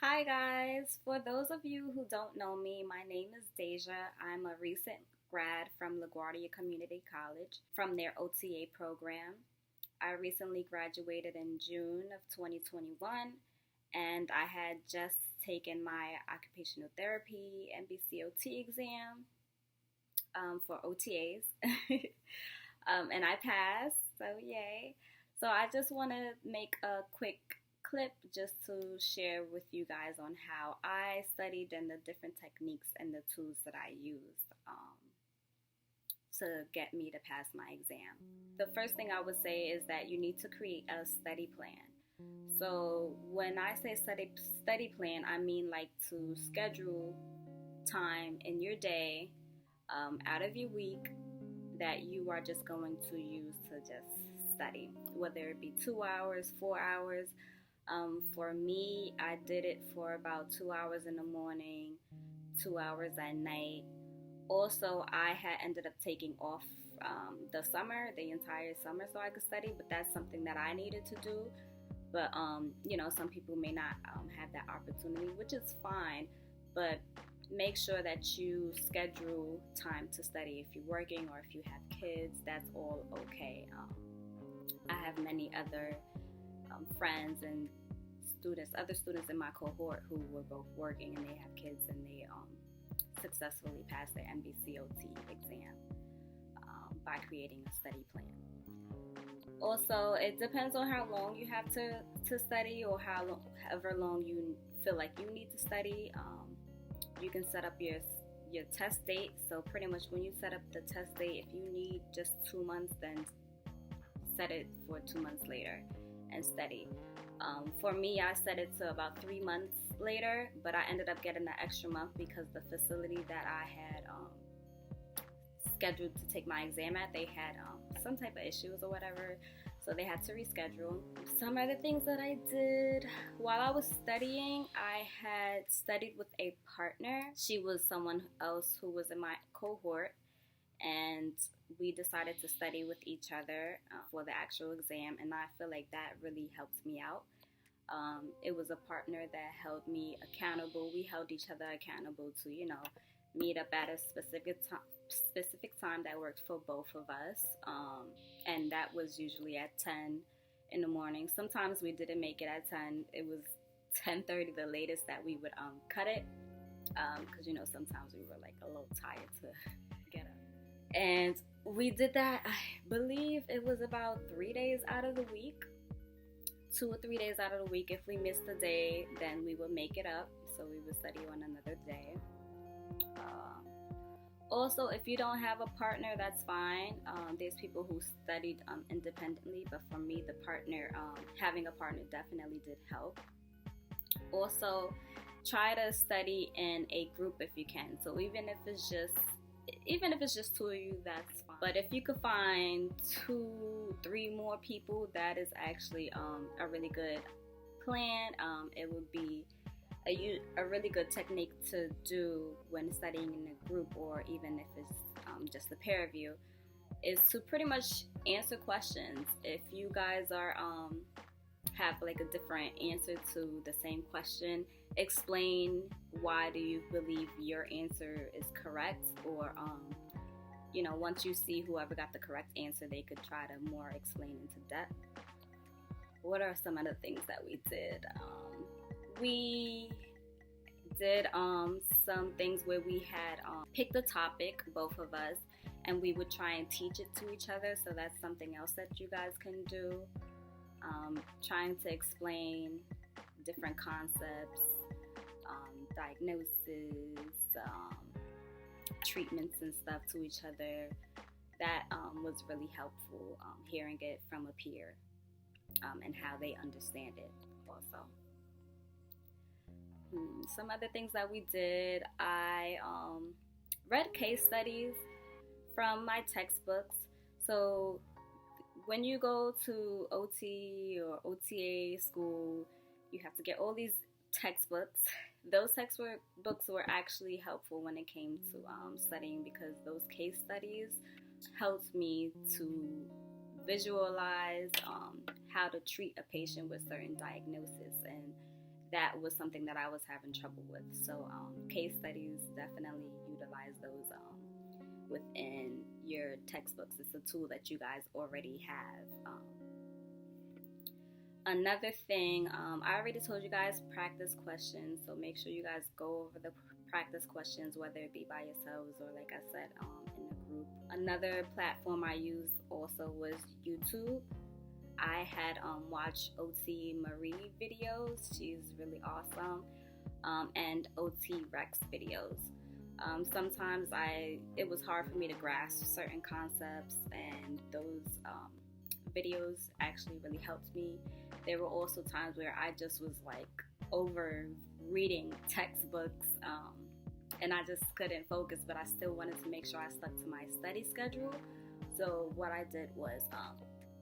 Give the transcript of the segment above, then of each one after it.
Hi guys! For those of you who don't know me, my name is Deja. I'm a recent grad from LaGuardia Community College from their OTA program. I recently graduated in June of 2021 and I had just taken my occupational therapy NBCOT exam for OTAs and I passed, so yay. So I just want to make a quick clip just to share with you guys on how I studied and the different techniques and the tools that I used to get me to pass my exam. The first thing I would say is that you need to create a study plan. So when I say study plan, I mean like to schedule time in your day out of your week that you are just going to use to just study, whether it be 2 hours, 4 hours. For me, I did it for about 2 hours in the morning, 2 hours at night. Also, I had ended up taking off the entire summer, so I could study, but that's something that I needed to do. But, some people may not have that opportunity, which is fine, but make sure that you schedule time to study. If you're working or if you have kids, that's all okay. I have many other friends and other students in my cohort who were both working and they have kids and they successfully passed their NBCOT exam by creating a study plan. Also, it depends on how long you have to study or however long you feel like you need to study. You can set up your test date. So pretty much when you set up the test date, if you need just 2 months, then set it for 2 months later and study. For me, I set it to about 3 months later, but I ended up getting an extra month because the facility that I had scheduled to take my exam at, they had some type of issues or whatever, so they had to reschedule. Some other things that I did while I was studying, I had studied with a partner. She was someone else who was in my cohort, and we decided to study with each other for the actual exam, and I feel like that really helped me out. It was a partner that held me accountable. We held each other accountable to, meet up at a specific time that worked for both of us, and that was usually at 10 in the morning. Sometimes we didn't make it at 10. It was 10:30 the latest that we would cut it, because sometimes we were like a little tired to get up. And we did that, I believe it was about 3 days out of the week, 2 or 3 days out of the week. If we missed a day, then we would make it up, so we would study on another day. Also, if you don't have a partner, that's fine. There's people who studied independently, but for me, having a partner definitely did help. Also, try to study in a group if you can. So even if it's just two of you, that's fine. But if you could find 2-3 more people, that is actually a really good plan. It would be a really good technique to do when studying in a group, or even if it's just the pair of you, is to pretty much answer questions. If you guys are have like a different answer to the same question, explain why do you believe your answer is correct, or once you see whoever got the correct answer, they could try to more explain into depth. What are some of the things that we did? We did some things where we had picked a topic, both of us, and we would try and teach it to each other. So that's something else that you guys can do. Trying to explain different concepts, diagnoses, treatments and stuff to each other. That was really helpful, hearing it from a peer and how they understand it also. Some other things that we did, I read case studies from my textbooks. So when you go to OT or OTA school, you have to get all these textbooks. Those textbooks were actually helpful when it came to studying, because those case studies helped me to visualize how to treat a patient with certain diagnosis, and that was something that I was having trouble with. So case studies, definitely utilize those within your textbooks. It's a tool that you guys already have. Another thing, I already told you guys practice questions, so make sure you guys go over the practice questions, whether it be by yourselves or, like I said, in a group. Another platform I used also was YouTube. I had watched OT Marie videos. She's really awesome. And OT Rex videos. Sometimes it was hard for me to grasp certain concepts, and those videos actually really helped me. There were also times where I just was like over reading textbooks, and I just couldn't focus, but I still wanted to make sure I stuck to my study schedule. So what I did was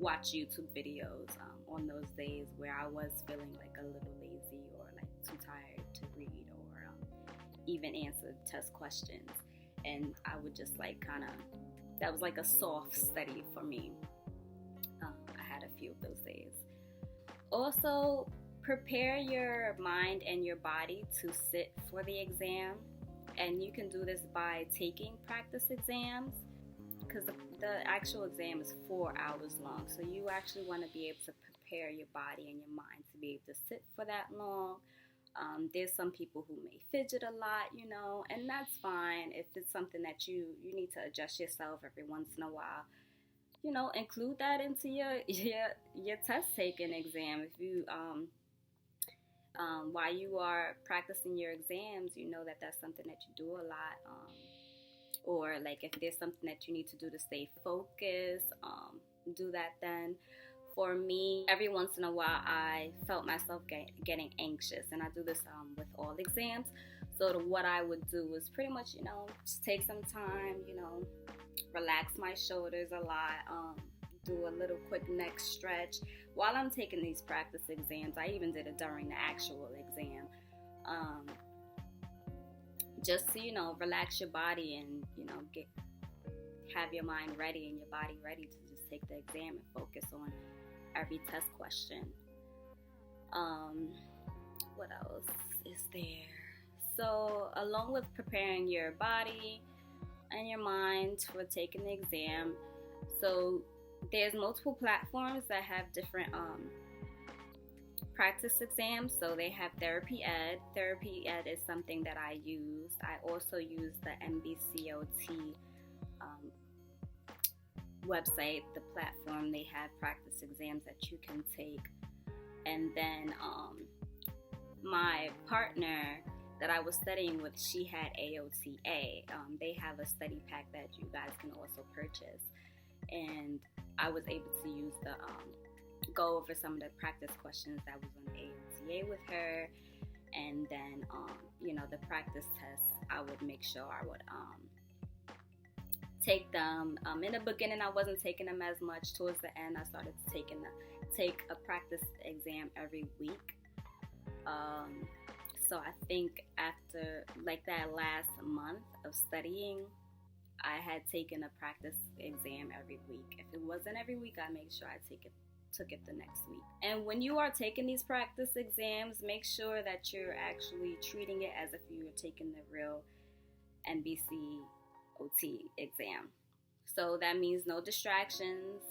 watch YouTube videos on those days where I was feeling like a little lazy or like too tired to read or even answer test questions. And I would just like that was like a soft study for me. I had a few of those days. Also, prepare your mind and your body to sit for the exam. And you can do this by taking practice exams, because the actual exam is 4 hours long. So you actually want to be able to prepare your body and your mind to be able to sit for that long. There's some people who may fidget a lot, and that's fine. If it's something that you need to adjust yourself every once in a while, include that into your test taking exam. If you while you are practicing your exams, that's something that you do a lot. Or like if there's something that you need to do to stay focused, do that then. For me, every once in a while, I felt myself getting anxious, and I do this with all exams. So what I would do is pretty much, just take some time, relax my shoulders a lot, do a little quick neck stretch while I'm taking these practice exams. I even did it during the actual exam. Just to, relax your body and, have your mind ready and your body ready to just take the exam and focus on every test question. What else is there? So along with preparing your body and your mind for taking the exam, so there's multiple platforms that have different practice exams. So they have Therapy Ed. Therapy Ed is something that I used. I also use the NBCOT website, the platform. They have practice exams that you can take. And then my partner that I was studying with, she had AOTA. They have a study pack that you guys can also purchase. And I was able to use go over some of the practice questions that was on AOTA with her. And then, the practice tests, I would make sure I would take them. In the beginning, I wasn't taking them as much. Towards the end, I started to take a practice exam every week. So I think after like that last month of studying, I had taken a practice exam every week. If it wasn't every week, I made sure I took it the next week. And when you are taking these practice exams, make sure that you're actually treating it as if you were taking the real NBCOT exam. So that means no distractions.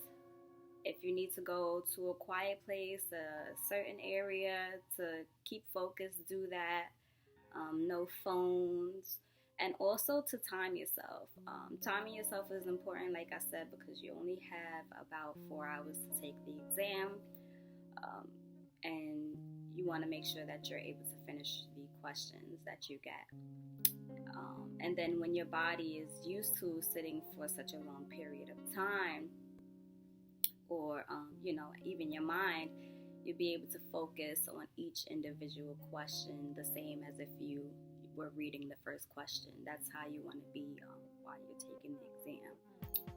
If you need to go to a quiet place, a certain area to keep focused, do that. No phones. And also to time yourself. Timing yourself is important, like I said, because you only have about 4 hours to take the exam. And you want to make sure that you're able to finish the questions that you get. And then when your body is used to sitting for such a long period of time, or, even your mind, you'll be able to focus on each individual question the same as if you were reading the first question. That's how you want to be while you're taking the exam.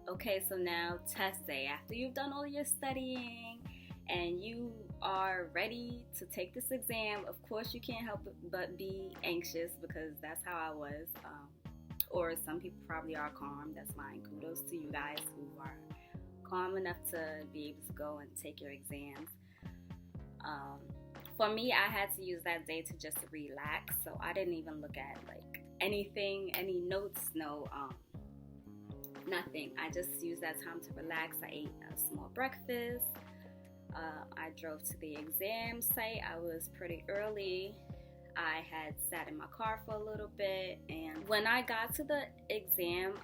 Okay, so now test day. After you've done all your studying and you are ready to take this exam, of course you can't help but be anxious, because that's how I was. Or some people probably are calm. That's fine. Kudos to you guys who are calm enough to be able to go and take your exams. for me, I had to use that day to just relax. So I didn't even look at like anything, any notes, no, nothing. I just used that time to relax. I ate a small breakfast. I drove to the exam site. I was pretty early. I had sat in my car for a little bit, and when I got to the exam,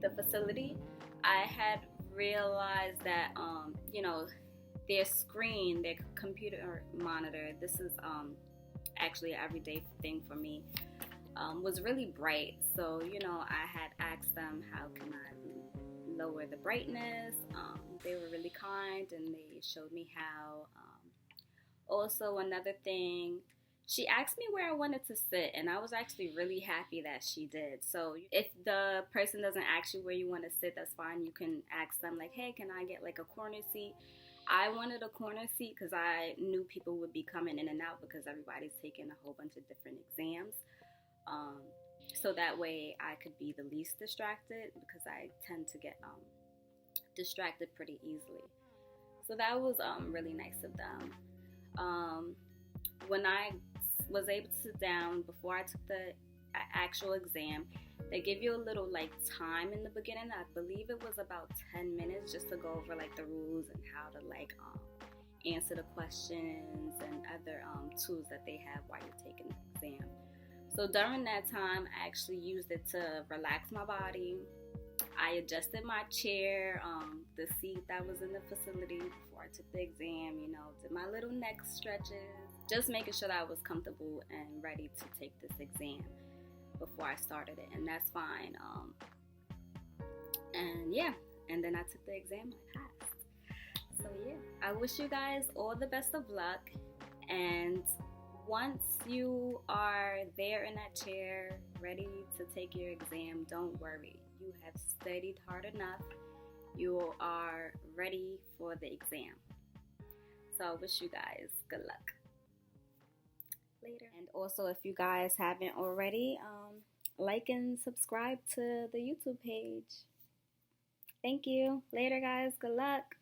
the facility, I had realized that, their screen, their computer monitor, this is actually an everyday thing for me, was really bright. So, I had asked them, how can I lower the brightness? They were really kind and they showed me how. Also, another thing, she asked me where I wanted to sit, and I was actually really happy that she did. So if the person doesn't ask you where you want to sit, that's fine. You can ask them like, hey, can I get like a corner seat? I wanted a corner seat because I knew people would be coming in and out because everybody's taking a whole bunch of different exams. So that way I could be the least distracted, because I tend to get distracted pretty easily. So that was really nice of them. When I was able to sit down before I took the actual exam, they give you a little like time in the beginning. I believe it was about 10 minutes just to go over like the rules and how to like answer the questions and other tools that they have while you're taking the exam. So during that time, I actually used it to relax my body. I adjusted my chair, the seat that was in the facility before I took the exam, did my little neck stretches, just making sure that I was comfortable and ready to take this exam before I started it, and that's fine. And then I took the exam, I passed. So yeah, I wish you guys all the best of luck, and once you are there in that chair, ready to take your exam, don't worry. You have studied hard enough. You are ready for the exam. So I wish you guys good luck. Later. And also, if you guys haven't already, like and subscribe to the YouTube page. Thank you. Later, guys. Good luck.